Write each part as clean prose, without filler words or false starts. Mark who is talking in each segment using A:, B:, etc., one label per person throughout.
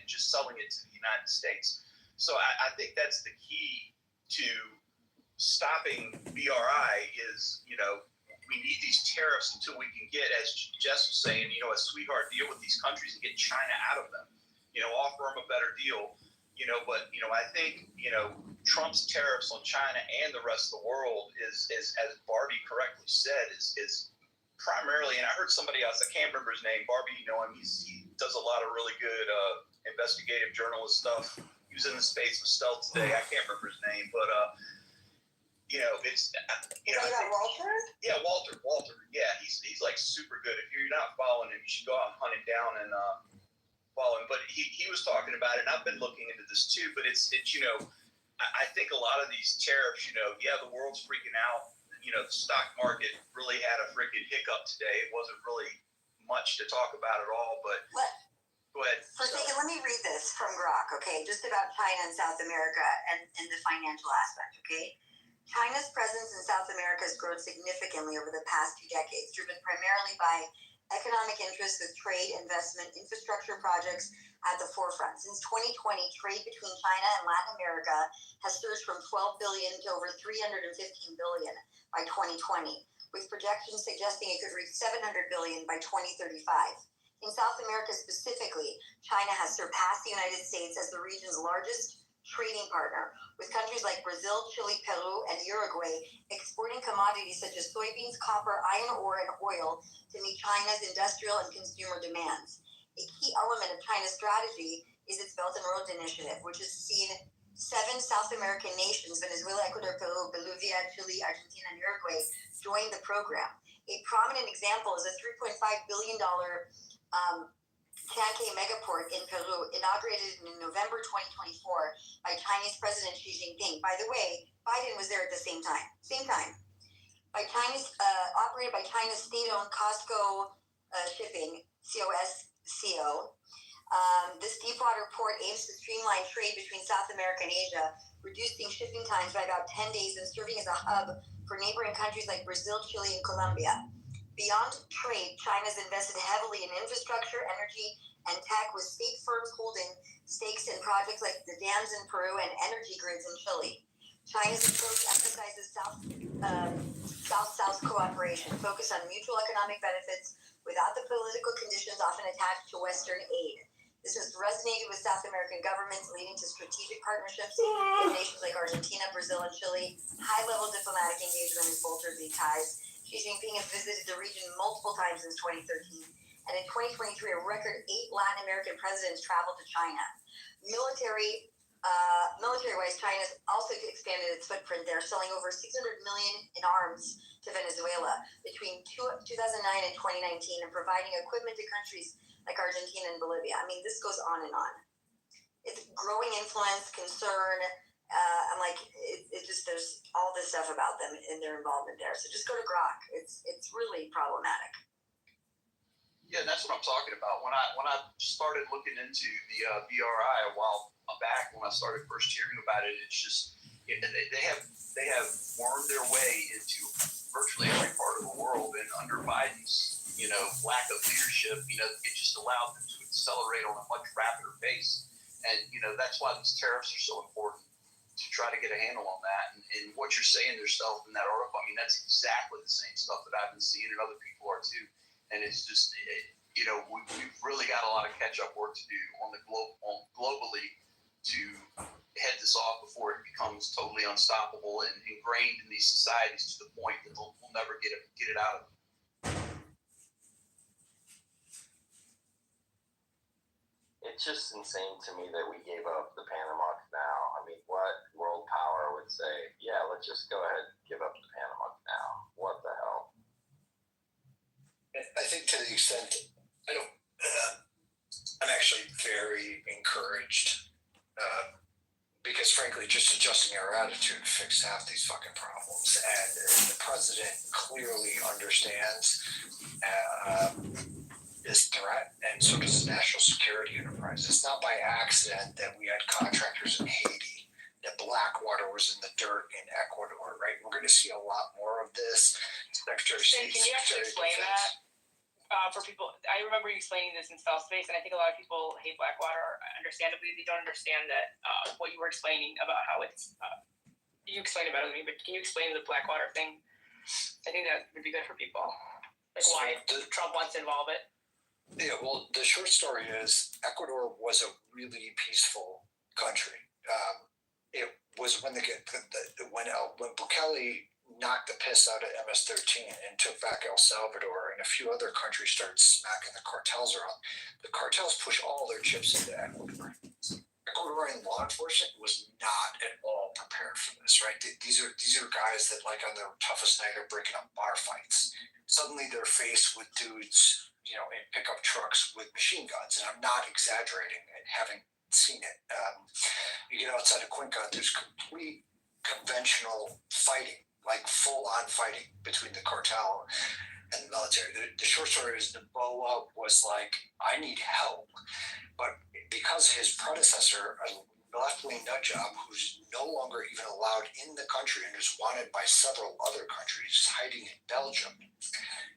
A: and just selling it to the United States. So I think that's the key to stopping BRI is, we need these tariffs until we can get, as Jess was saying, a sweetheart deal with these countries and get China out of them, offer them a better deal, but, I think, Trump's tariffs on China and the rest of the world is as Barbie correctly said, is primarily, and I heard somebody else, I can't remember his name, Barbie, you know him, he does a lot of really good investigative journalist stuff. He was in the space with Stealth today, I can't remember his name, but, it's,
B: Walter?
A: Yeah, Walter. Yeah, he's like super good. If you're not following him, you should go out and hunt him down and follow him. But he was talking about it, and I've been looking into this too. But it's I think a lot of these tariffs, the world's freaking out. The stock market really had a freaking hiccup today. It wasn't really much to talk about at all. But go ahead.
B: For a second, let me read this from Grok, okay? Just about China and South America and the financial aspect, okay? China's presence in South America has grown significantly over the past 2 decades, driven primarily by economic interests with trade, investment, infrastructure projects at the forefront. Since 2020, trade between China and Latin America has surged from $12 billion to over $315 billion by 2020, with projections suggesting it could reach $700 billion by 2035. In South America specifically, China has surpassed the United States as the region's largest trading partner, with countries like Brazil, Chile, Peru, and Uruguay exporting commodities such as soybeans, copper, iron ore, and oil to meet China's industrial and consumer demands. A key element of China's strategy is its Belt and Road Initiative, which has seen 7 South American nations, Venezuela, Ecuador, Peru, Bolivia, Chile, Argentina, and Uruguay, join the program. A prominent example is a $3.5 billion Chanquay megaport in Peru, inaugurated in November 2024 by Chinese President Xi Jinping. By the way, Biden was there at the same time. Operated by China's state-owned Costco Shipping, COSCO. This deepwater port aims to streamline trade between South America and Asia, reducing shipping times by about 10 days and serving as a hub for neighboring countries like Brazil, Chile, and Colombia. Beyond trade, China's invested heavily in infrastructure, energy, and tech, with state firms holding stakes in projects like the dams in Peru and energy grids in Chile. China's approach emphasizes South-South cooperation, focused on mutual economic benefits without the political conditions often attached to Western aid. This has resonated with South American governments, leading to strategic partnerships with nations like Argentina, Brazil, and Chile. High-level diplomatic engagement has bolstered these ties. Xi Jinping has visited the region multiple times since 2013, and in 2023, a record 8 Latin American presidents traveled to China. Military-wise, China has also expanded its footprint there, selling over $600 million in arms to Venezuela between 2009 and 2019, and providing equipment to countries like Argentina and Bolivia. I mean, this goes on and on. It's growing influence, concern. There's all this stuff about them and their involvement there. So just go to Grok. It's really problematic.
A: Yeah, that's what I'm talking about. When I started looking into the BRI a while back, when I started first hearing about it, it's just they have wormed their way into virtually every part of the world, and under Biden's lack of leadership, it just allowed them to accelerate on a much rapider pace, and that's why these tariffs are so important, to try to get a handle on that. And what you're saying yourself in that article, I mean, that's exactly the same stuff that I've been seeing, and other people are too. And it's just, we've really got a lot of catch-up work to do on the globally to head this off before it becomes totally unstoppable and ingrained in these societies to the point that we'll never get it out of them.
C: It's just insane to me that we gave up the Panama Canal. I mean, what world power would say, yeah, let's just go ahead and give up the Panama Canal? What the hell?
D: I think to the extent, I'm actually very encouraged because frankly, just adjusting our attitude fixed half these fucking problems. And the president clearly understands this threat, and so does the national security enterprise. It's not by accident that we had contractors in Haiti, that Blackwater was in the dirt in Ecuador, right? We're going to see a lot more of this.
E: Can you actually explain that? for people, I remember you explaining this in Spell Space, and I think a lot of people hate Blackwater. Understandably, they don't understand that what you were explaining about how it's. You explained it better than me, but can you explain the Blackwater thing? I think that would be good for people. Like
D: So
E: why Trump wants to involve it.
D: Yeah, well, the short story is Ecuador was a really peaceful country. It was when when Bukele knocked the piss out of MS-13 and took back El Salvador, and a few other countries started smacking the cartels around. The cartels push all their chips into Ecuador. Ecuadorian law enforcement was not at all prepared for this, right? These are guys that, like, on their toughest night are breaking up bar fights. Suddenly they're faced with dudes, you know, in pickup trucks with machine guns, and I'm not exaggerating it, having seen it. You get outside of Cuenca, there's complete conventional fighting, like full-on fighting between the cartel and the military. The short story is Noboa was like, I need help. But because his predecessor, a left-wing nut job, who's no longer even allowed in the country and is wanted by several other countries, hiding in Belgium,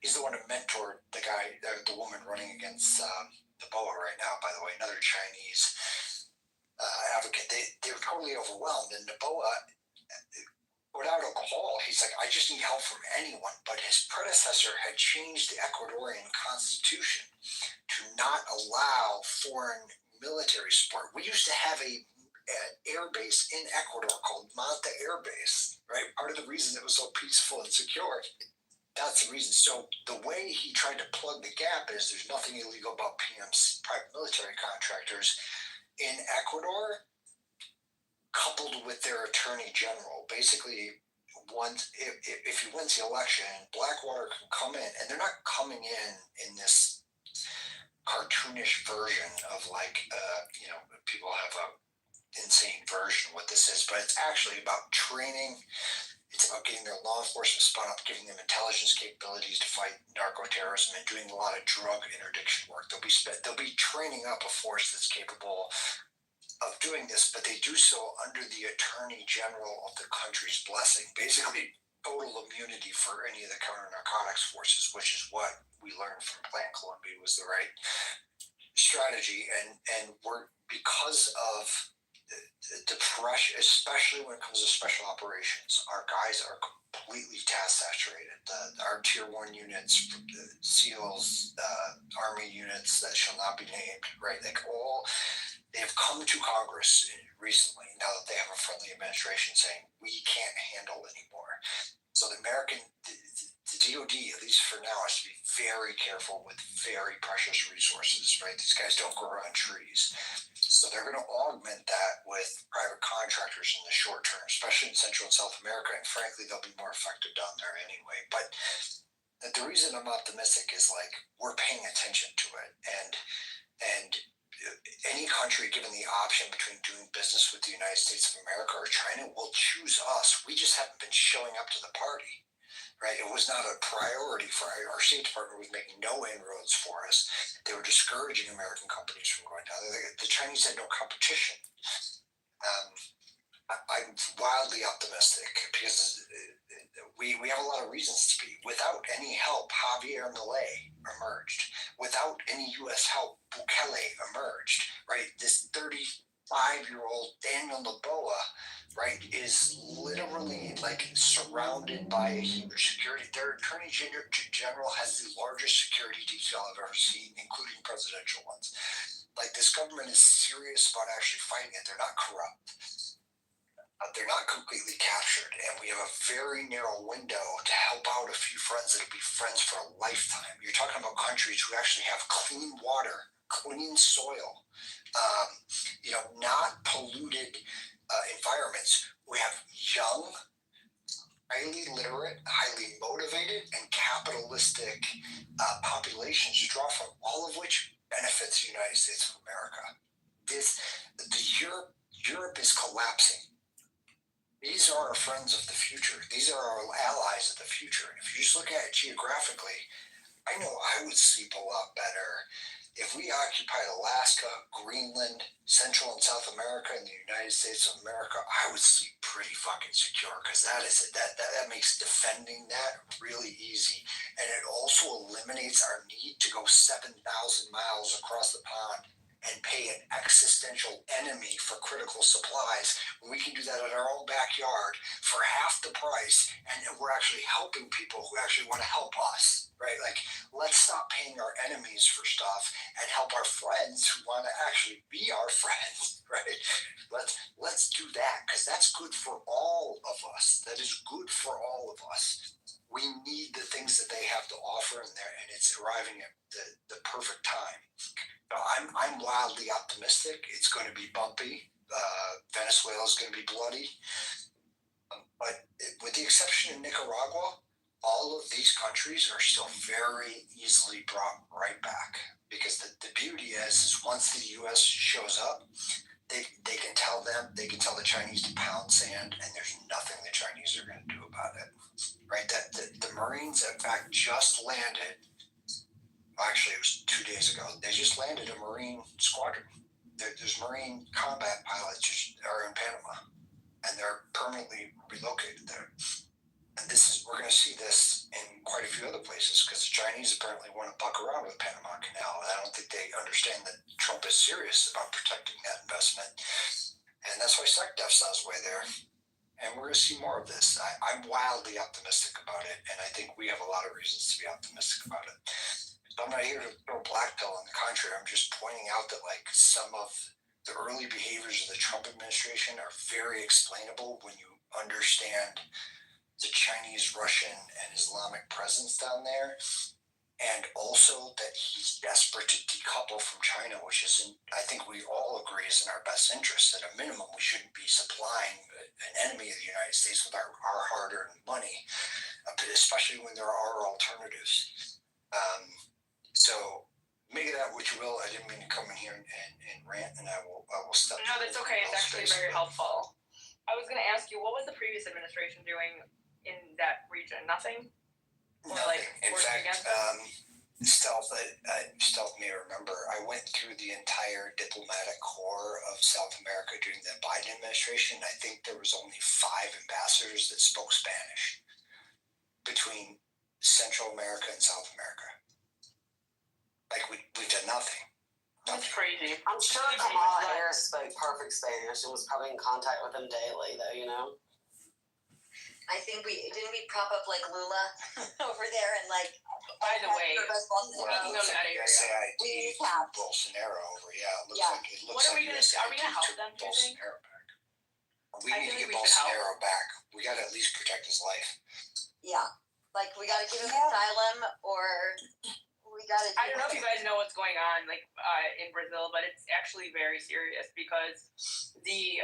D: he's the one who mentored the woman running against the BOA right now, by the way, another Chinese advocate. They were totally overwhelmed, and Noboa, without a call, he's like, I just need help from anyone. But his predecessor had changed the Ecuadorian constitution to not allow foreign military support. We used to have an air base in Ecuador called Manta Air Base, right? Part of the reason it was so peaceful and secure, that's the reason. So the way he tried to plug the gap is there's nothing illegal about PM's private military contractors in Ecuador, coupled with their attorney general. Basically, once if he wins the election, Blackwater can come in, and they're not coming in this cartoonish version of like, you know, people have a insane version of what this is, but it's actually about training. It's about getting their law enforcement spun up, giving them intelligence capabilities to fight narco-terrorism, and doing a lot of drug interdiction work. They'll be training up a force that's capable of doing this, but they do so under the Attorney General of the country's blessing. Basically, total immunity for any of the counter-narcotics forces, which is what we learned from Plan Colombia was the right strategy. And we're, because of the pressure, especially when it comes to special operations, our guys are completely task saturated. Our tier 1 units, the SEALs, Army units that shall not be named, right? Like they have come to Congress recently, now that they have a friendly administration, saying we can't handle anymore. So the DOD, at least for now, has to be very careful with very precious resources, right? These guys don't grow on trees. So they're going to augment that with private contractors in the short term, especially in Central and South America. And frankly, they'll be more effective down there anyway. But the reason I'm optimistic is, like, we're paying attention to it. And any country given the option between doing business with the United States of America or China will choose us. We just haven't been showing up to the party. Right, it was not a priority for our State Department. Was making no inroads for us. They were discouraging American companies from going down there. The Chinese had no competition. I'm wildly optimistic because we have a lot of reasons to be. Without any help, Javier Milei emerged. Without any U.S. help, Bukele emerged. Right, this 35-year-old Daniel Noboa, right, is literally like surrounded by a huge security. Their attorney general has the largest security detail I've ever seen, including presidential ones. Like, this government is serious about actually fighting it. They're not corrupt. They're not completely captured, and we have a very narrow window to help out a few friends that'll be friends for a lifetime. You're talking about countries who actually have clean water, clean soil, you know, not polluted environments. We have young, highly literate, highly motivated, and capitalistic populations to draw from, all of which benefits the United States of America. Europe is collapsing. These are our friends of the future. These are our allies of the future. If you just look at it geographically, I know I would sleep a lot better if we occupied Alaska, Greenland, Central and South America, and the United States of America, I would sleep pretty fucking secure because that makes defending that really easy, and it also eliminates our need to go 7,000 miles across the pond and pay an existential enemy for critical supplies when we can do that in our own backyard for half the price, and we're actually helping people who actually want to help us, right? Like, let's stop paying our enemies for stuff and help our friends who want to actually be our friends, right? Let's do that because that's good for all of us. That is good for all of us. We need the things that they have to offer in there, and it's arriving at the perfect time. I'm wildly optimistic. It's going to be bumpy. Venezuela is going to be bloody. But with the exception of Nicaragua, all of these countries are still very easily brought right back. Because the beauty is once the U.S. shows up, they can tell the Chinese to pound sand, and there's nothing the Chinese are going to do about it. Right? That the Marines, in fact, just landed. Actually, it was 2 days ago. They just landed a Marine squadron. There's Marine combat pilots just are in Panama, and they're permanently relocated there. And we're going to see this in quite a few other places because the Chinese apparently want to buck around with the Panama Canal. And I don't think they understand that Trump is serious about protecting that investment. And that's why SecDef sounds way there. And we're going to see more of this. I'm wildly optimistic about it, and I think we have a lot of reasons to be optimistic about it. I'm not here to throw black pill. On the contrary, I'm just pointing out that like some of the early behaviors of the Trump administration are very explainable when you understand the Chinese, Russian, and Islamic presence down there, and also that he's desperate to decouple from China, which isn't, I think we all agree is in our best interest. At a minimum, we shouldn't be supplying an enemy of the United States with our hard-earned money, especially when there are alternatives. So make of that what you will. I didn't mean to come in here and rant, and I will step.
E: No, that's okay. It's actually very helpful. I was going to ask you, what was the previous administration doing in that region? Nothing? Or like
D: in
E: working
D: fact, Stealth may remember, I went through the entire diplomatic corps of South America during the Biden administration. I think there was only 5 ambassadors that spoke Spanish between Central America and South America. Like, we've done nothing.
E: That's crazy.
F: I'm sure Kamala Harris spoke perfect Spanish and was probably in contact with them daily, though, you know?
B: I think we prop up like Lula over there and like.
E: By the way,
D: Well,
E: speaking of that area,
D: SAID
B: we
D: threw
B: have
D: Bolsonaro over. Yeah, it looks
B: Yeah.
D: like it looks
E: What are
D: like
E: we gonna?
D: USAID
E: Are we gonna help
D: took
E: them? Do you think?
D: Bolsonaro back. We
E: I
D: need to
E: feel like
D: get
E: we should help.
D: Bolsonaro back. We got to at least protect his life.
B: Yeah, like we gotta give him asylum, or we gotta.
E: I don't know if you guys know what's going on, like in Brazil, but it's actually very serious because the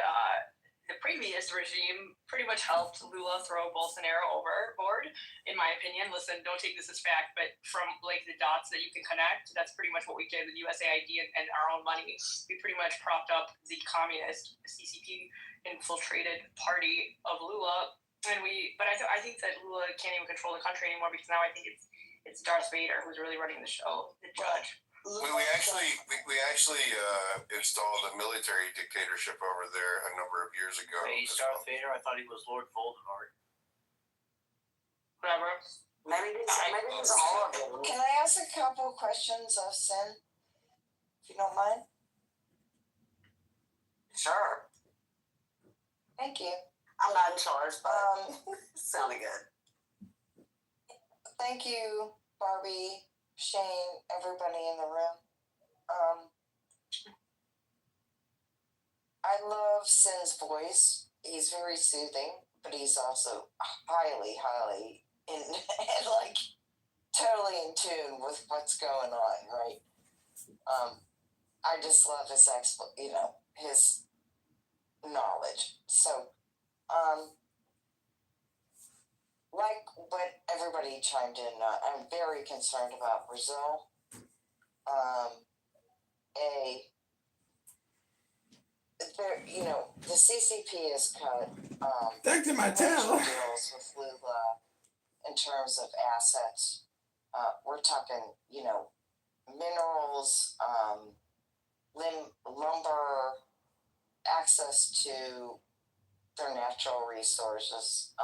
E: previous regime pretty much helped Lula throw Bolsonaro overboard. In my opinion, listen, don't take this as fact, but from like the dots that you can connect, that's pretty much what we did with USAID and our own money. We pretty much propped up the communist CCP infiltrated party of Lula. But I think that Lula can't even control the country anymore because now I think it's Darth Vader who's really running the show, the judge.
G: We actually installed a military dictatorship over there a number of years ago.
H: He's Darth Vader. I thought he was Lord Voldemort.
E: Whatever.
F: Maybe it's all of them.
I: Can I ask a couple questions of Sin, if you don't mind?
F: Sure.
I: Thank you.
F: I'm not in charge, but sounded good.
I: Thank you, Barbie, Shane, everybody in the room. I love Sin's voice. He's very soothing, but he's also highly and like totally in tune with what's going on, right? I just love his his knowledge. So, like what everybody chimed in, I'm very concerned about Brazil. The CCP has cut deals with Lula in terms of assets. We're talking, minerals, lumber, access to their natural resources.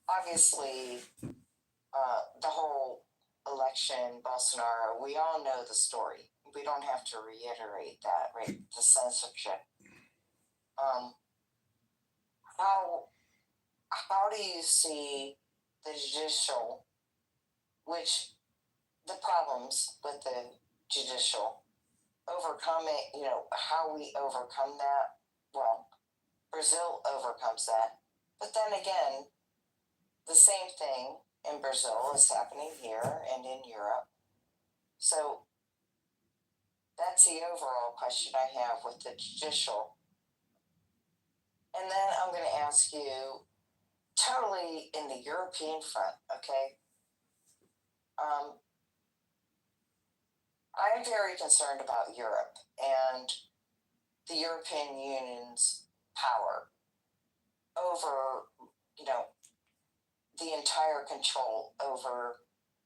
I: Obviously, the whole election, Bolsonaro, we all know the story. We don't have to reiterate that, right? The censorship. How do you see the judicial, which the problems with the judicial, overcome it, how we overcome that? Well, Brazil overcomes that. But then again, the same thing in Brazil is happening here and in Europe. So that's the overall question I have with the judicial. And then I'm going to ask you, totally in the European front, okay? I'm very concerned about Europe and the European Union's power over, the entire control over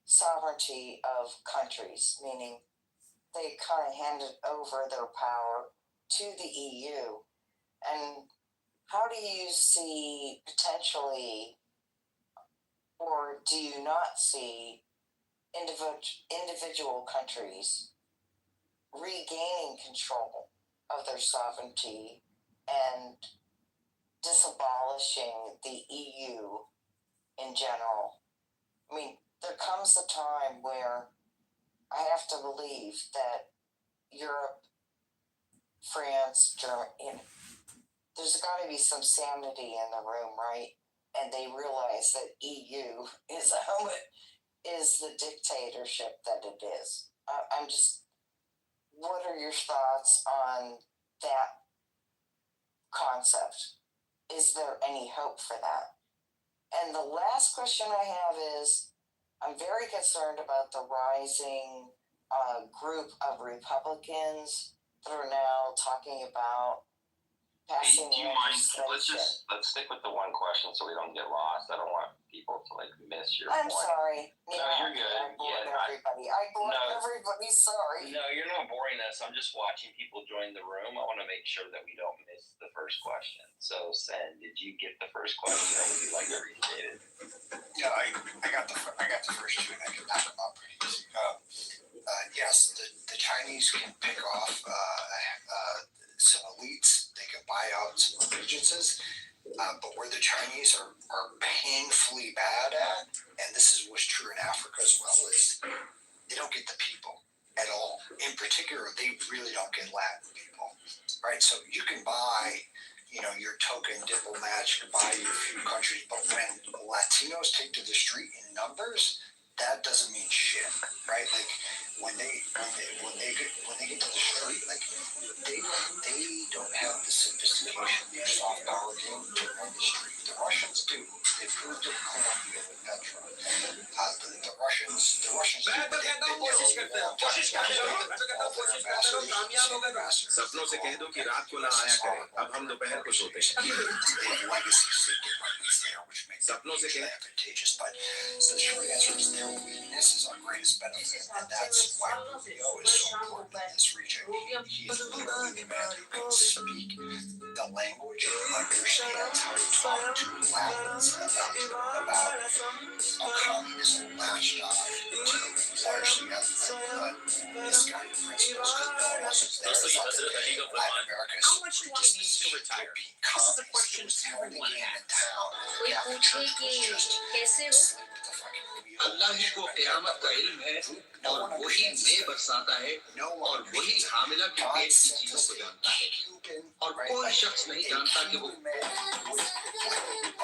I: sovereignty of countries, meaning they kind of handed over their power to the EU. And how do you see potentially, or do you not see individual countries regaining control of their sovereignty and disabolishing the EU in general? I mean, there comes a time where I have to believe that Europe, France, Germany, there's got to be some sanity in the room, right? And they realize that EU is the dictatorship that it is. I'm just, what are your thoughts on that concept? Is there any hope for that? And the last question I have is, I'm very concerned about the rising group of Republicans that are now talking about passing
C: Hey, do you mind?
I: legislation.
C: Let's stick with the one question so we don't get lost. I don't want people to miss your
I: I'm
C: point.
I: sorry.
C: No, you're good.
I: I bored
C: Yeah,
I: everybody. I bored everybody. Sorry.
C: No, you're not boring us. I'm just watching people join the room. I want to make sure that we don't miss the first question. So, Sen, did you get the first question, or would you like to restate it?
D: Yeah, I got the first two, and I can knock them out pretty easy. Yes, the Chinese can pick off some elites. They can buy out some allegiances. But where the Chinese are painfully bad at, and this was true in Africa as well, is they don't get the people at all. In particular, they really don't get Latin people, right? So you can buy, your token diplomats, you can buy your few countries, but when Latinos take to the street in numbers, that doesn't mean shit, right? Like when they get to the street, like they don't have the sophistication, their soft power game to run the street. The Russians do. They proved it in Colombia with Petra. The Russians do.
J: सपनों से कह दो कि रात को ना आया करे, अब हम दोपहर को सोते हैं। सपनों से कह
D: advantageous, but so the short answer is their weakness is our greatest benefit, and that's why Rubio is so important in this region. He is literally the man who can speak the language and understands how to talk to Latins about a communism latched on to largely misguided principles because no one else is there. Latin America is predisposition to being communist. It was the only game in town. The Catholic Church was just asleep at the fucking wheel.
J: अल्लाह ही को क़यामत का इल्म है और वही में बरसाता है और वही हामिला के पेट की चीजों को जानता है और कोई शख्स नहीं जानता कि वो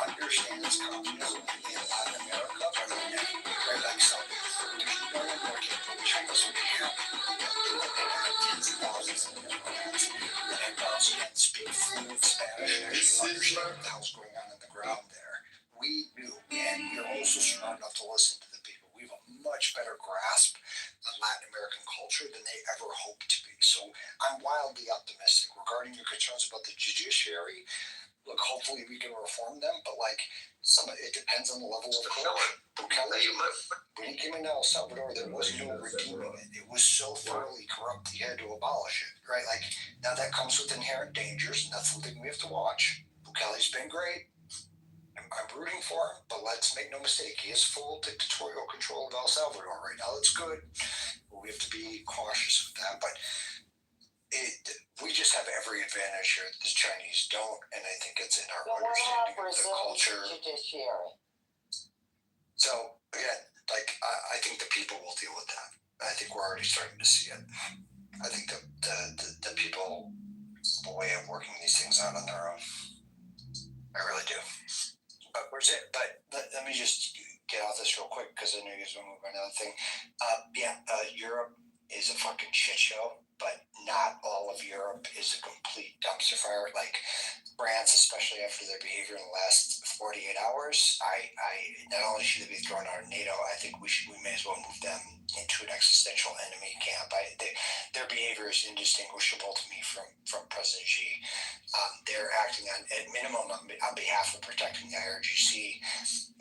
D: understands communism in Latin America better than anyone, right? Like so, there's no one more capable. China's so happy. They have tens of thousands of immigrants that have gone and speak fluent Spanish and actually understand what the hell's going on the ground there. We do, and we're also smart enough to listen to the people. We have a much better grasp of Latin American culture than they ever hoped to be. So I'm wildly optimistic regarding your concerns about the judiciary. look, hopefully we can reform them, but like it depends on the level of corruption. Bukele, when he came into El Salvador, there was no redeeming it. It was so thoroughly corrupt he had to abolish it, right? Like now that comes with inherent dangers, and that's something we have to watch. Bukele's been great. I'm rooting for him, but let's make no mistake, he has full dictatorial control of El Salvador right now. That's good, but we have to be cautious with that. But we just have every advantage here that the Chinese don't, and I think it's in our understanding of the culture.
I: Judiciary.
D: So again, like I think the people will deal with that. I think we're already starting to see it. I think the people have a way of working these things out on their own. I really do. But where's it? But let me just get off this real quick because I know you guys want to move on to another thing. Europe is a fucking shit show, but not all of Europe is a complete dumpster fire. Like France, especially after their behavior in the last 48 hours, I not only should they be thrown out of NATO, I think we may as well move them into an existential enemy camp. Their behavior is indistinguishable to me from President Xi. They're acting at minimum on behalf of protecting the IRGC.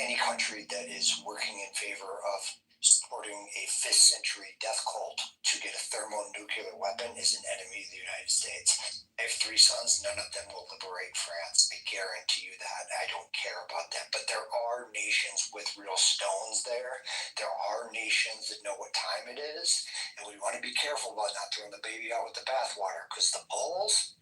D: Any country that is working in favor of supporting a 5th century death cult to get a thermonuclear weapon is an enemy of the United States. I have 3 sons, none of them will liberate France. I guarantee you that. I don't care about that. But there are nations with real stones there. There are nations that know what time it is. And we want to be careful about not throwing the baby out with the bathwater, because the Poles,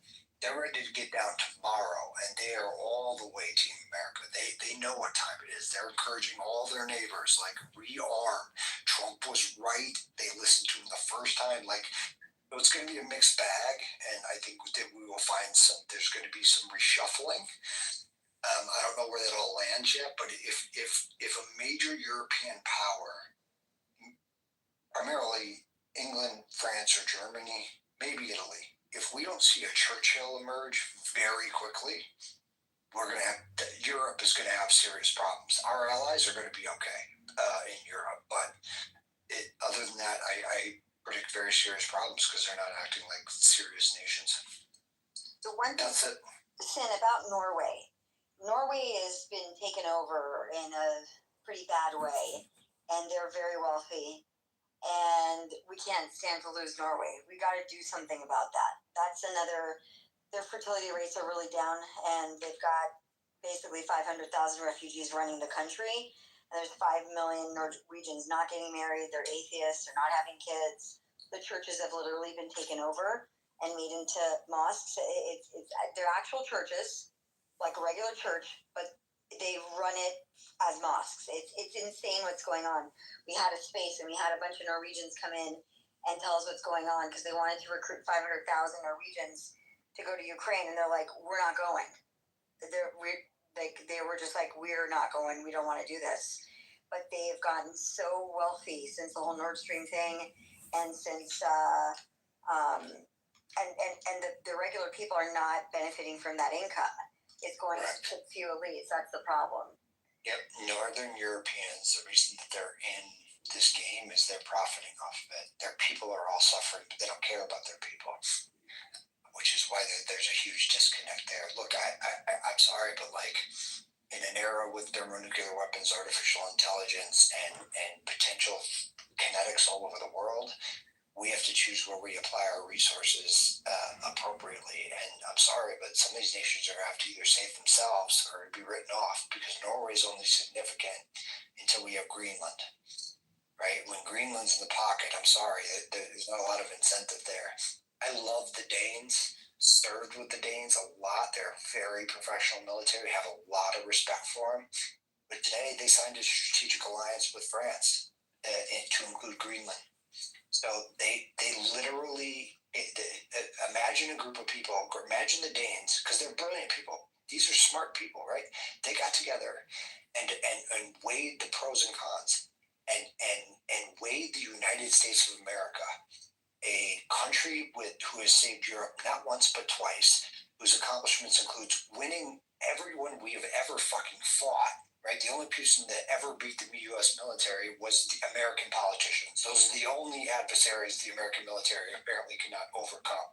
D: they're ready to get down tomorrow, and they are all the way Team America. They know what time it is. They're encouraging all their neighbors, like, rearm. Trump was right. They listened to him the first time. Like, it's going to be a mixed bag, and I think that we will find there's going to be some reshuffling. I don't know where that'll land yet, but if a major European power, primarily England, France, or Germany, maybe Italy, if we don't see a Churchill emerge very quickly, Europe is going to have serious problems. Our allies are going to be okay in Europe, but other than that, I predict very serious problems because they're not acting like serious nations.
B: So one thing,
D: That's it.
B: Sin, about Norway. Norway has been taken over in a pretty bad way, and they're very wealthy. And we can't stand to lose Norway. We got to do something about that. That's another. Their fertility rates are really down, and they've got basically 500,000 refugees running the country. And there's 5 million Norwegians not getting married. They're atheists. They're not having kids. The churches have literally been taken over and made into mosques. They're actual churches, like a regular church, but they run it as mosques. It's insane what's going on. We had a space and we had a bunch of Norwegians come in and tell us what's going on because they wanted to recruit 500,000 Norwegians to go to Ukraine, and they're like, we're not going. They were just like, we're not going. We don't want to do this. But they've gotten so wealthy since the whole Nord Stream thing, and since the regular people are not benefiting from that income. It's going to few elites. That's the problem.
D: Yep, Northern Europeans, the reason that they're in this game is they're profiting off of it. Their people are all suffering, but they don't care about their people, which is why there's a huge disconnect there. Look, I'm sorry, but like in an era with thermonuclear weapons, artificial intelligence, and potential kinetics all over the world, we have to choose where we apply our resources appropriately. And I'm sorry, but some of these nations are going to have to either save themselves or be written off, because Norway is only significant until we have Greenland, right? When Greenland's in the pocket, I'm sorry, there's not a lot of incentive there. I love the Danes, served with the Danes a lot. They're very professional military, have a lot of respect for them. But today they signed a strategic alliance with France to include Greenland. So they literally, imagine a group of people, imagine the Danes, because they're brilliant people. These are smart people, right? They got together and weighed the pros and cons and weighed the United States of America, a country who has saved Europe not once but twice, whose accomplishments includes winning everyone we have ever fucking fought. Right, the only person that ever beat the U.S. military was the American politicians. Those are the only adversaries the American military apparently cannot overcome.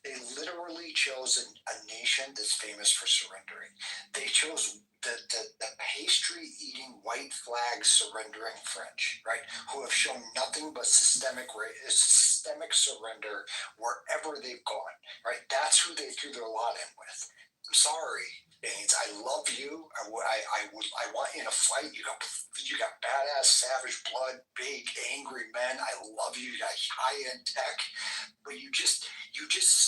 D: They literally literally chose a nation that's famous for surrendering. They chose the pastry eating, white flag surrendering French, right? Who have shown nothing but systemic surrender wherever they've gone, right? That's who they threw their lot in with. I'm sorry, Danes. I love you. I want you to fight. You got badass, savage blood, big, angry men. I love you. You got high end tech, but you just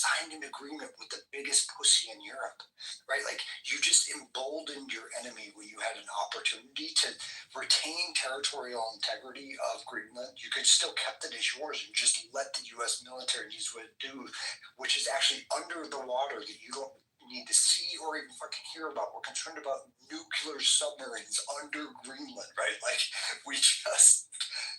D: signed an agreement with the biggest pussy in Europe, right? Like you just emboldened your enemy when you had an opportunity to retain territorial integrity of Greenland. You could still kept it as yours and just let the U.S. military do, which is actually under the water that you don't need to see or even fucking hear about. We're concerned about nuclear submarines under Greenland, right? Like we just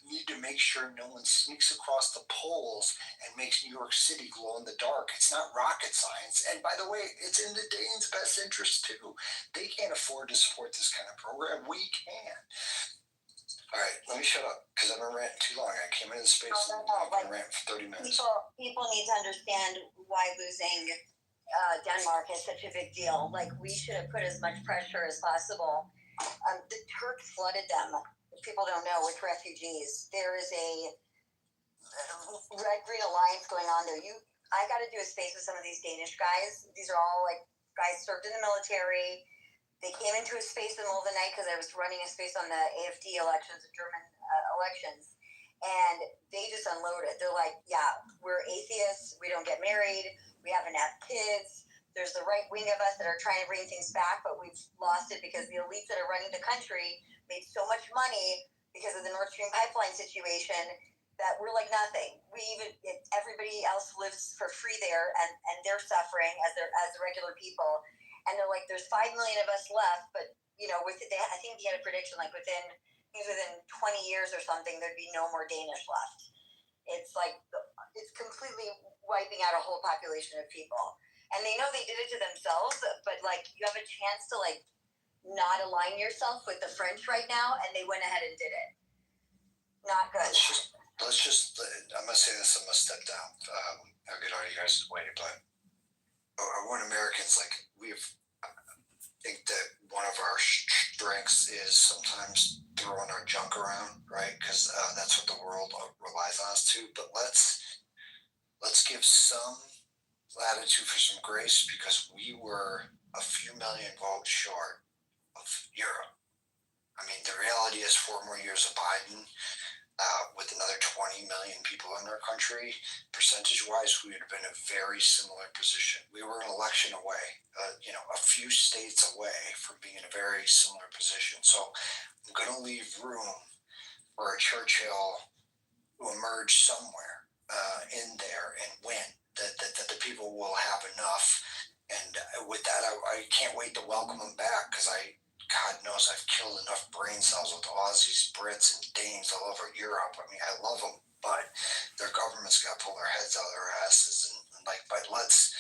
D: need to make sure no one sneaks across the poles and makes New York City glow in the dark. It's not rocket science. And by the way, it's in the Danes' best interest too. They can't afford to support this kind of program. We can. All right, let me shut up because I've been ranting too long. I came into the space and I've been ranting for 30 minutes.
B: People need to understand why losing Denmark is such a big deal. Like, we should have put as much pressure as possible. The Turks flooded them. If people don't know, with refugees. There is a Red-Green Alliance going on there. I got to do a space with some of these Danish guys. These are all, like, guys served in the military. They came into a space in the middle of the night because I was running a space on the AFD elections, the German elections. And they just unloaded. They're like, yeah, we're atheists. We don't get married. We haven't had kids. There's the right wing of us that are trying to bring things back, but we've lost it because the elites that are running the country made so much money because of the Nord Stream pipeline situation that we're like nothing. Everybody else lives for free there, and they're suffering as the regular people. And they're like, there's 5 million of us left, but I think he had a prediction like within 20 years or something, there'd be no more Danish left. It's like it's completely wiping out a whole population of people, and they know they did it to themselves. But like, you have a chance to like not align yourself with the French right now, and they went ahead and did it. Not good.
D: Let's just. I'm gonna say this. I'm gonna step down. I'll get all you guys waiting, but I want Americans like I think that one of our strengths is sometimes throwing our junk around, right? Because that's what the world relies on us to. But let's give some latitude for some grace because we were a few million votes short of Europe. I mean, the reality is 4 more years of Biden. With another 20 million people in our country, percentage-wise, we would have been in a very similar position. We were an election away, a few states away from being in a very similar position. So I'm going to leave room for a Churchill to emerge somewhere in there and win, that the people will have enough. And with that, I can't wait to welcome them back because God knows I've killed enough brain cells with Aussies, Brits, and Danes all over Europe. I mean, I love them, but their government's got to pull their heads out of their asses. But let's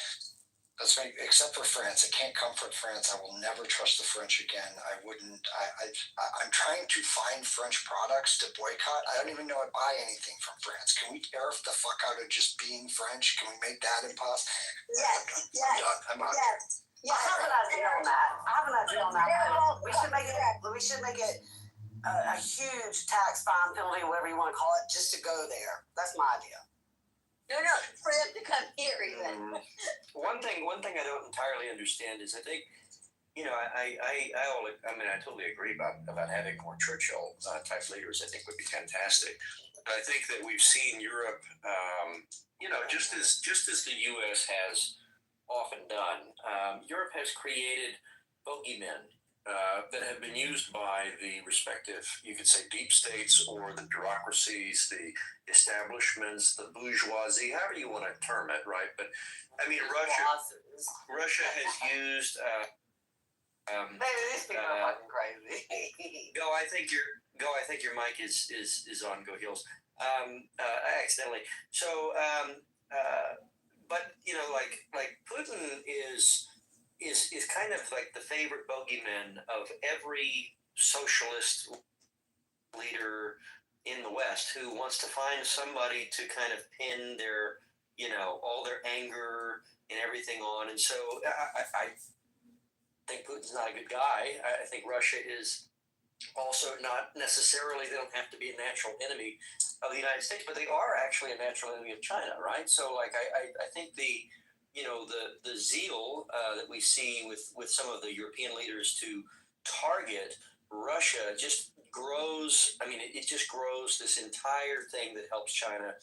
D: make, except for France, I can't comfort France. I will never trust the French again. I wouldn't. I'm trying to find French products to boycott. I don't even know I buy anything from France. Can we tariff the fuck out of just being French? Can we make that impossible?
B: Yes.
D: I'm out.
B: Yes.
F: I have an idea on that. We should make it a huge tax, fine, penalty, whatever you want to call it, just to go there. That's my idea.
B: No, for them to come here even.
K: One thing I don't entirely understand is I think, I totally agree about having more Churchill type leaders. I think would be fantastic. But I think that we've seen Europe, just as the U.S. has often done. Europe has created bogeymen that have been used by the respective, you could say, deep states or the bureaucracies, the establishments, the bourgeoisie, however you want to term it, right? But I mean, Russia has used.
F: These people are fucking crazy.
K: I think your mic is on. Go Heels. Accidentally. So. But like Putin is kind of like the favorite bogeyman of every socialist leader in the West who wants to find somebody to kind of pin their all their anger
L: and everything on. And so I think Putin's not a good guy. I think Russia is also not necessarily, they don't have to be a natural enemy of the United States, but they are actually a natural enemy of China, right? So like I think the zeal that we see with some of the European leaders to target Russia just grows. I mean, it just grows this entire thing that helps China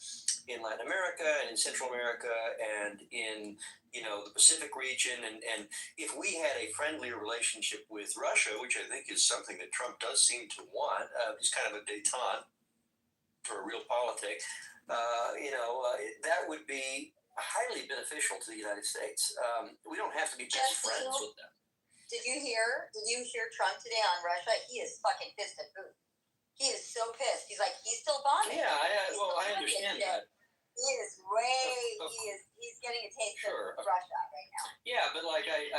L: in Latin America and in Central America and in the Pacific region. And if we had a friendlier relationship with Russia, which I think is something that Trump does seem to want, it's kind of a détente for a real politic, that would be highly beneficial to the United States. We don't have to be best friends with them.
B: Did you hear Trump today on Russia? He is fucking pissed at Putin. He is so pissed. He's like, he's still bombing.
L: Yeah, I understand that.
B: He is he's getting a taste of Russia right now.
L: Yeah, but like I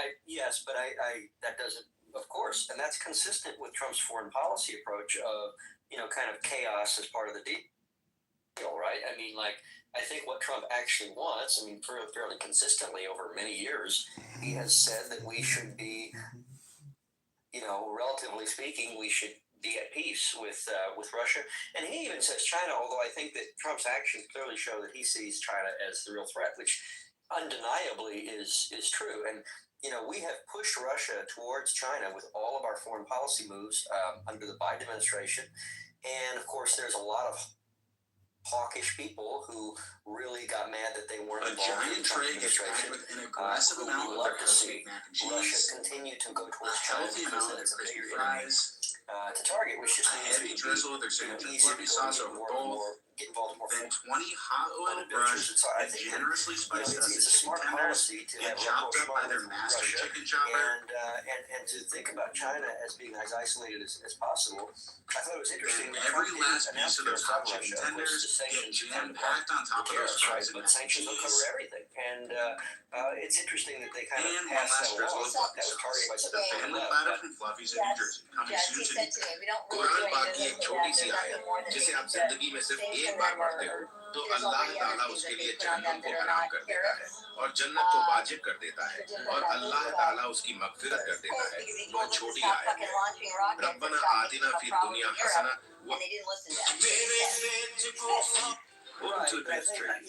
L: that doesn't, of course, and that's consistent with Trump's foreign policy approach of, kind of chaos as part of the deal, right? I mean, like, I think what Trump actually wants, I mean, fairly consistently over many years, he has said that we should be, relatively speaking, we should be at peace with Russia. And he even says China, although I think that Trump's actions clearly show that he sees China as the real threat, which undeniably is true. And, we have pushed Russia towards China with all of our foreign policy moves under the Biden administration. And, of course, there's a lot of hawkish people who really got mad that they weren't involved in the Trump administration. Who would love to see Russia continue to go towards China because that's a bigger enemy to target, which just means it would be easier to get involved more.
M: Then 20 hot oil brush and generously spiced
L: it's a smart policy to have
M: chopped up by their master chicken chopper.
L: And to think about China as being as isolated as possible. I thought it was interesting.
M: And every last piece of those hot chicken tenders get jam-packed on top of those fries and
L: but sanctions will cover everything. And it's interesting that they kind of passed that along. That was targeted by some
M: family platter from Fluffy's in New Jersey. Coming soon to
J: Quran पाक की एक छोटी सी आयत जिसे आप जिंदगी में सिर्फ एक बार पढ़ते हो तो अल्लाह ताला उसके लिए जहन्नम को हराम कर देता है और जन्नत को वाजिब कर देता है और अल्लाह ताला उसकी मग़फ़िरत कर देता है। बहुत छोटी आयत है। रब्बना आतिना फी दुनिया हसना Welcome to the next train.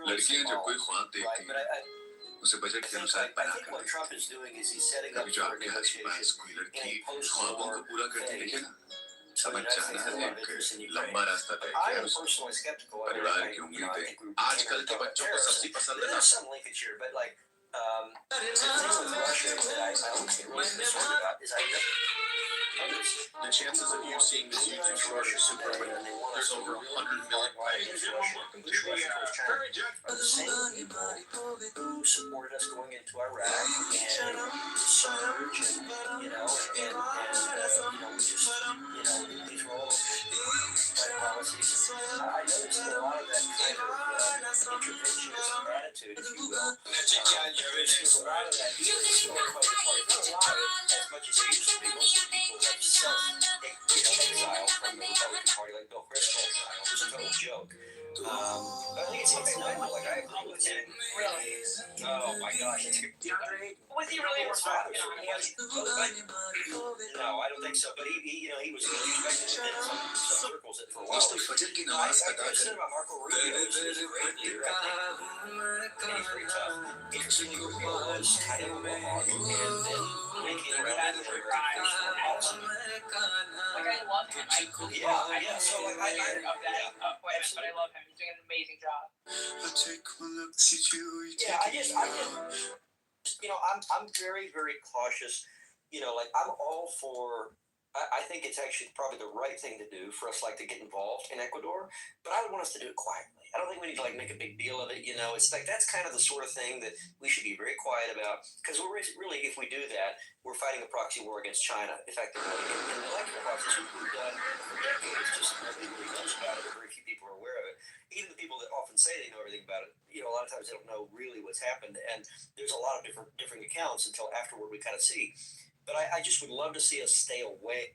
L: लड़कियां जब कोई ख्वाब देखती हैं उसे बजट के अनुसार बना कर कभी जो आपके आसपास कोई लड़की ख्वाबों को पूरा करती दिखे ना समझ जाना है एक लंबा रास्ता तय किया उसने परिवार की उम्मीदें आजकल के बच्चों को सब्जी पसंद ना
J: The chances of you seeing this YouTube show are super rare. There's over 100 million pages.
L: Are the same people who supported us going into Iraq and surge and these were all policies. I noticed a lot of that kind of interventionist attitude, if you will. There's a lot of that. Not as much as it used to be. Most of the people have self-exiled from the Republican Party, like Bill Kristol. It was a total joke. But I think it's normal. Like, I agree with him. Really? Oh my gosh.
E: Was he really responsible?
L: No, I don't think so. But he was respected in some circles for a while. I said about Marco Rubio. He's a great leader, I think. And he's pretty tough. Interestingly, Rubio was kind of a mohawk and then making it around the awesome.
E: Like, I love him.
L: Yeah. So, like, I
E: but I love him. He's doing an amazing job.
L: Yeah, I'm very, very cautious. I'm all for. I think it's actually probably the right thing to do for us, like, to get involved in Ecuador. But I would want us to do it quietly. I don't think we need to make a big deal of it. It's like that's kind of the sort of thing that we should be very quiet about, because we're really, if we do that, we're fighting a proxy war against China. Effectively, and the electoral process we've done for decades, just nobody really knows about it. Very few people are aware of it. Even the people that often say they know everything about it, a lot of times they don't know really what's happened. And there's a lot of different accounts until afterward we kind of see. But I just would love to see us stay away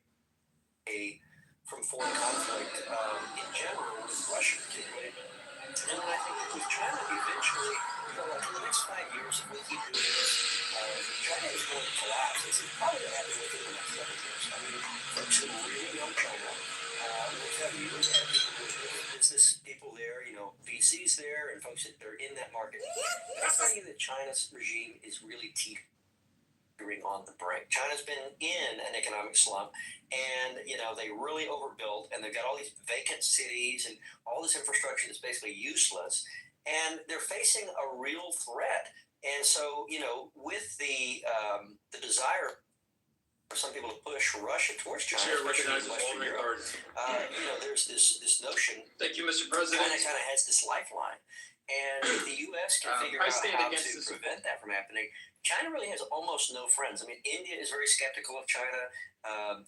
L: foreign conflict in general, with Russia particularly. And then I think that with China, eventually, like in the next 5 years, if we keep doing this, China is going to collapse. It's probably going to happen within the next 7 years. I mean, folks who really know China will tell you, and people with business people there, VCs there, and folks that are in that market, they'll tell you that China's regime is really teetering on the brink. China's been in an economic slump, and they really overbuilt, and they've got all these vacant cities and all this infrastructure that's basically useless, and they're facing a real threat. And so, with the desire for some people to push Russia towards China, Western Europe, there's this notion.
N: Thank you, Mr. President.
L: China kind of has this lifeline, and if the U.S. can figure out how to prevent that from happening, China really has almost no friends. I mean, India is very skeptical of China.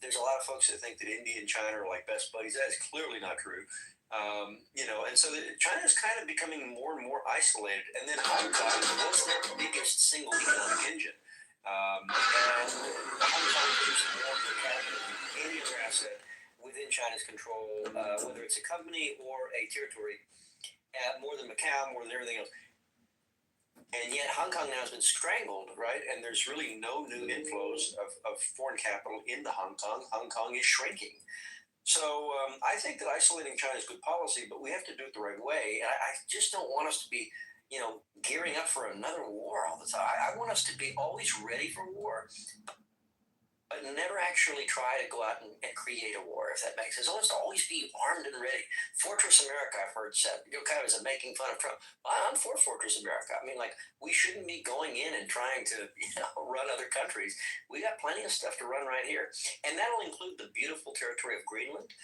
L: There's a lot of folks that think that India and China are like best buddies. That is clearly not true. And so China is kind of becoming more and more isolated. And then Hong Kong was their biggest single economic engine. And Hong Kong produces more per capita than any other asset within China's control, whether it's a company or a territory, more than Macau, more than everything else. And yet Hong Kong now has been strangled, right? And there's really no new inflows of foreign capital into Hong Kong. Hong Kong is shrinking. So I think that isolating China is good policy, but we have to do it the right way. And I just don't want us to be, gearing up for another war all the time. I want us to be always ready for war, but never actually try to go out and create a war, if that makes sense. I want us to always be armed and ready. Fortress America, I've heard said, kind of as a making fun of Trump. I'm for Fortress America. I mean, we shouldn't be going in and trying to, run other countries. We got plenty of stuff to run right here. And that'll include the beautiful territory of Greenland.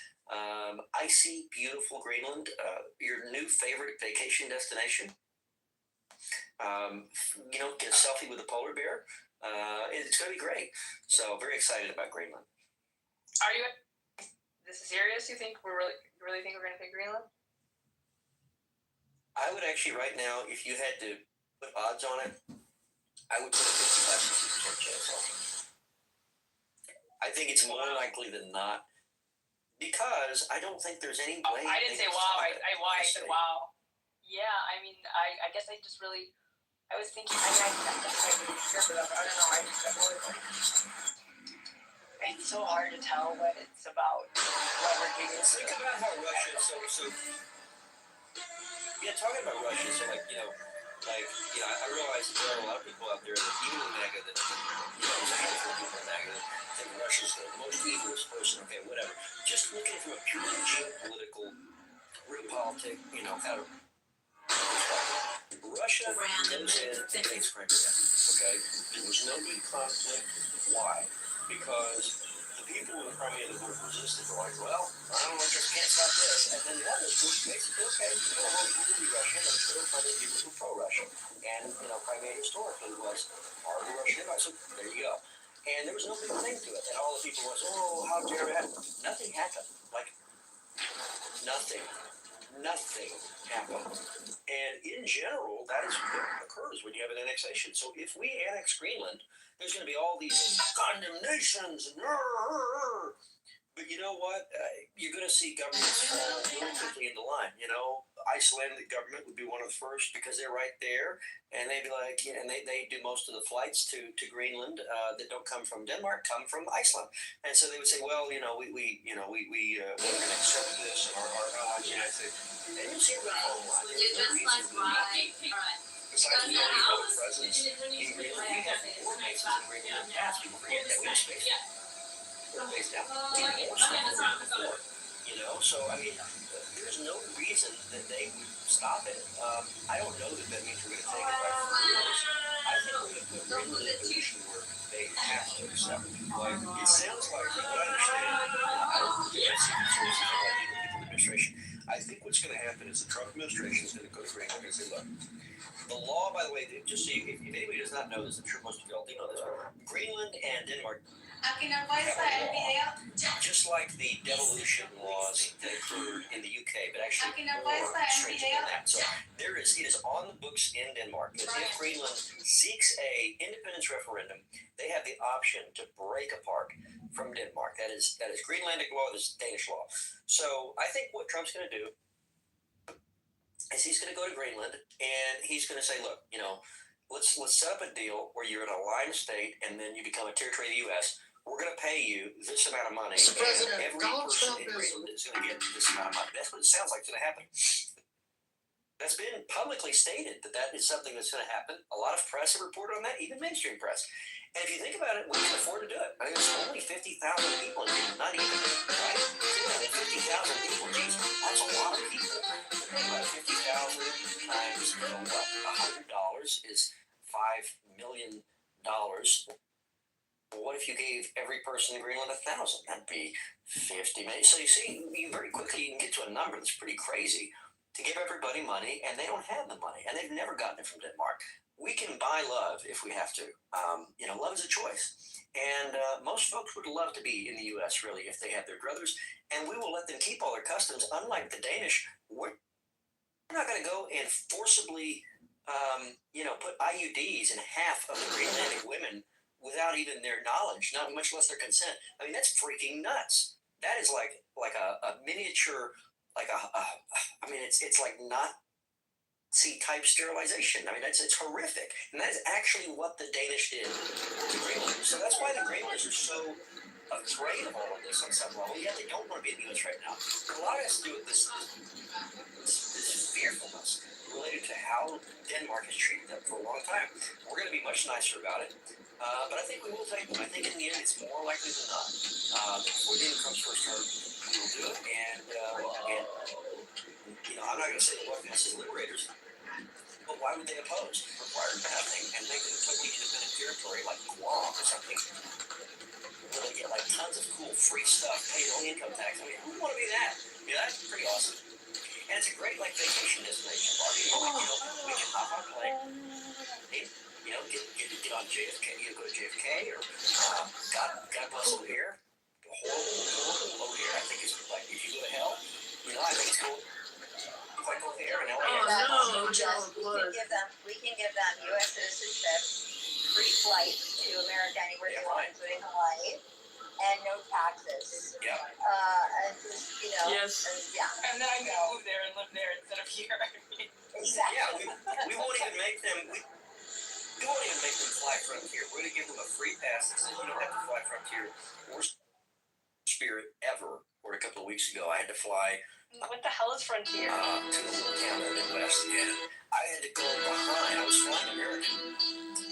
L: Icy, beautiful Greenland, your new favorite vacation destination. Get a selfie with a polar bear. It's going to be great. So very excited about Greenland.
E: Are you? This is serious? You think you really think we're going to pick Greenland?
L: I would actually right now, if you had to put odds on it, I would put a 55% chance on it. I think it's more likely than not, because I don't think there's any way.
E: I didn't say wow. I said wow. Yeah, I mean, I guess I just really. I was thinking, I really care for that, but I don't know, it's so hard to tell what it's about,
L: Think about how Russia, talking about Russia, so I realize that there are a lot of people out there that even in MAGA that, there's a handful of people in MAGA that think Russia's the most evilest person, okay, whatever. Just looking from a purely geopolitical, realpolitik, kind of Russia goes in and takes Crimea, okay? There was no big conflict. Why? Because the people in Crimea that would have resisted were like, well, I don't know, just can't stop this. And then the others were basically, okay, we'll be Russian, and there were plenty of people who were pro-Russian. And, Crimea historically was part of the Russian Empire, so there you go. And there was no big thing to it. And all the people was, how dare it? Nothing happened. Nothing happened. And in general, that is what occurs when you have an annexation. So if we annex Greenland, there's going to be all these condemnations. But you know what? You're going to see governments fall very quickly into line. Icelandic government would be one of the first because they're right there, and they'd be like, and they do most of the flights to Greenland that don't come from Denmark come from Iceland, and so they would say, well, we're going to accept this, and our allies, United States, and you see it fall in line. There's no reason to not. Besides, we already have a presence in Greenland. We have more bases in Greenland than past. People forget that we have space. We're based out. We have more stuff than before. So I mean, there's no reason that they would stop it. I don't know that means we're going to take it by 4 years. I think we're going to put Greenland in a position where they have to accept it. It sounds like, from what I understand, I don't think that's the sources of the people administration. I think what's going to happen is the Trump administration is going to go to Greenland and say, look, the law, by the way, just so if anybody does not know this, I'm sure most of y'all do know this, Greenland and Denmark, just like the devolution laws that occurred in the UK, but actually more stringent than that. So it is on the books in Denmark. If Greenland seeks a independence referendum, they have the option to break apart. from Denmark. That is Greenlandic law. That is Danish law. So I think what Trump's going to do is he's going to go to Greenland and he's going to say, look, let's set up a deal where you're in a line state and then you become a territory of the U.S. We're going to pay you this amount of money.
N: Mr. President,
L: and every
N: Donald
L: person
N: Trump
L: in Greenland is going to get this amount of money. That's what it sounds like is going to happen. That's been publicly stated that is something that's going to happen. A lot of press have reported on that, even mainstream press. And if you think about it, we can afford to do it. I mean, there's only 50,000 people in here, not even, right? 50,000 people, geez, that's a lot of people. Think about it, 50,000 times, $100 is $5 million. What if you gave every person in Greenland 1,000? That'd be 50 million. So you see, you very quickly you can get to a number that's pretty crazy to give everybody money, and they don't have the money, and they've never gotten it from Denmark. We can buy love if we have to. Love is a choice. And most folks would love to be in the U.S., really, if they have their druthers, and we will let them keep all their customs. Unlike the Danish, we're not going to go and forcibly, put IUDs in half of the Greenlandic women without even their knowledge, not much less their consent. I mean, that's freaking nuts. That is like a miniature, it's like Nazi type sterilization. I mean, it's horrific. And that's actually what the Danish did to Greenland. So that's why the Greenlanders are so afraid of all of this on some level. Yeah, they don't want to be in the U.S. right now. A lot has to do with this fearfulness related to how Denmark has treated them for a long time. We're going to be much nicer about it. But I think we will take them. I think in the end, it's more likely than not. Before the end of Trump's first term, we will do it. And I'm not going to say the White House is liberators, but why would they oppose? Require nothing and make it a totally independent territory like Guam or something, where they get like tons of cool free stuff, pay no income tax. I mean, who would want to be that? That's pretty awesome. And it's a great vacation destination. We can hop on a plane. Get on JFK, go to JFK, or God bless O'Hare. Horrible O'Hare, I think is like, if you go to hell, I think it's cool. Like O'Hare and LAX.
B: We can give them U.S. citizenship, free flight to America anywhere they want, including Hawaii, and no taxes.
L: Yeah.
B: And just,
E: Yes. And then I'm going to move there and live there instead of here.
B: Exactly.
L: Yeah, we won't even make them. We won't even make them fly Frontier. We're going to give them a free pass that says you don't have to fly Frontier or Spirit ever. Or a couple of weeks ago, I had to fly.
E: What the hell is Frontier?
L: To a little town in the Midwest, and I had to go behind. I was flying American,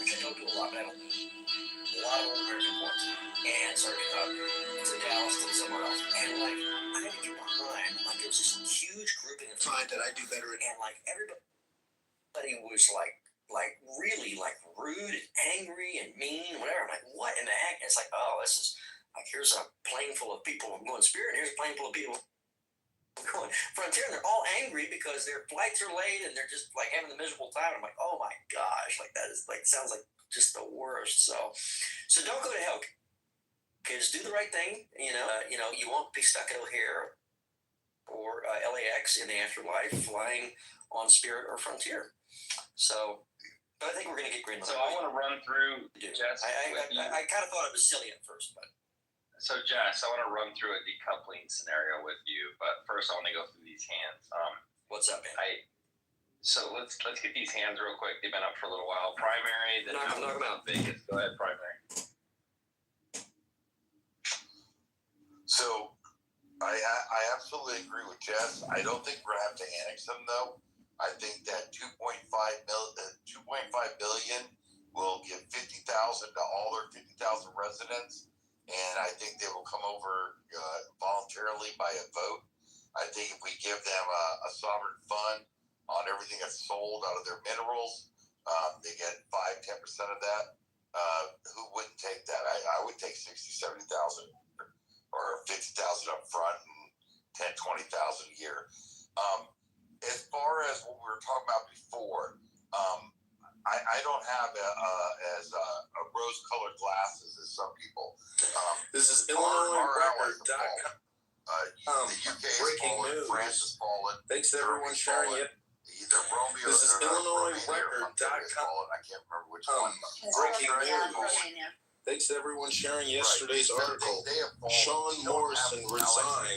L: which I don't do a lot, but I have a lot of old American points. And sorry, to Dallas, to somewhere else. And I had to get behind. There was this huge grouping of
N: Find that I do better at.
L: And everybody was really rude and angry and mean, whatever. I'm like, what in the heck? And it's like, oh, this is like, here's a plane full of people going Spirit, and here's a plane full of people going Frontier, and they're all angry because their flights are late and they're just like having a miserable time. I'm like, oh my gosh, that is sounds like just the worst. So don't go to hell, kids. Do the right thing. You won't be stuck at O'Hare or LAX in the afterlife flying on Spirit or Frontier. So, but I think we're going to get Greenland.
C: So I want to run through, Jess.
L: I kind of thought it was silly at first, but.
C: So Jess, I want to run through a decoupling scenario with you, but first I want to go through these hands.
L: What's up, man?
C: So let's get these hands real quick. They've been up for a little while. Primary, then
L: knock them out.
C: Vegas. Go ahead, primary.
G: So I absolutely agree with Jess. I don't think we're gonna have to annex them though. I think that 2.5 billion will give 50,000 to all their 50,000 residents, and I think they will come over voluntarily by a vote. I think if we give them a sovereign fund on everything that's sold out of their minerals, they get 5-10% of that. Who wouldn't take that? I would take 60,000, 70,000 or 50,000 up front and 10,000, 20,000 a year. As far as what we were talking about before, I don't have as rose-colored glasses as some people.
J: This is IllinoisRecord.com.
G: The UK has
J: breaking
G: fallen,
J: news.
G: France has fallen.
J: Thanks to everyone sharing it.
G: Either Romeo
J: This is IllinoisRecord.com.
G: I can't remember which one.
J: Breaking news. Thanks to everyone sharing yesterday's
G: Right.
J: article.
G: They have fallen.
J: Sean
G: We don't have
J: Morrison
G: allies
J: resigned.